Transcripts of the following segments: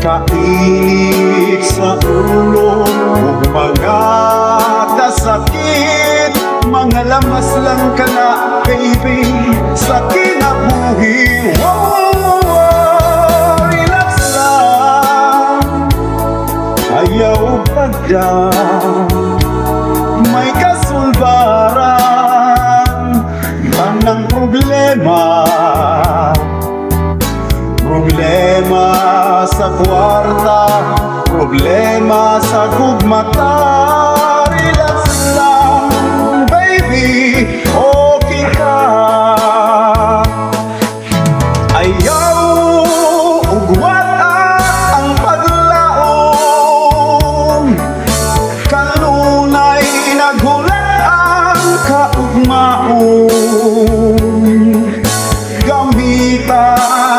kainit sa ulo ug mga kasakit, mga lamas lang ka na, baby, sa kinabuhi. Relax lang, ayaw pagdang may kasulbaran. Manang problema, problema sa kwarta, problema sa gugmata. Relax lang, baby, okay ka. Ayaw ugwata ang paglaom, kanunay nagulat ang kaugmaon. Gambita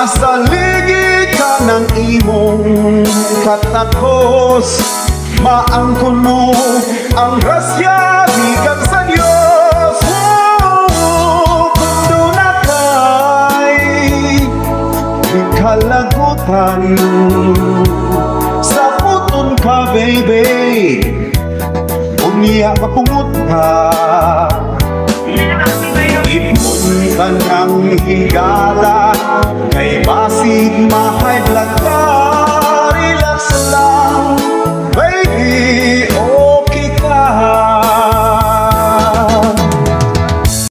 sa ligid ka ng imong katakos, maangkuno ang grasya gikan sa Dios. Kundo na kay ikalagutan, sa puton ka, baby, unya mapungot ka. Ipon ka ng higala, kay basig mahadlat ka.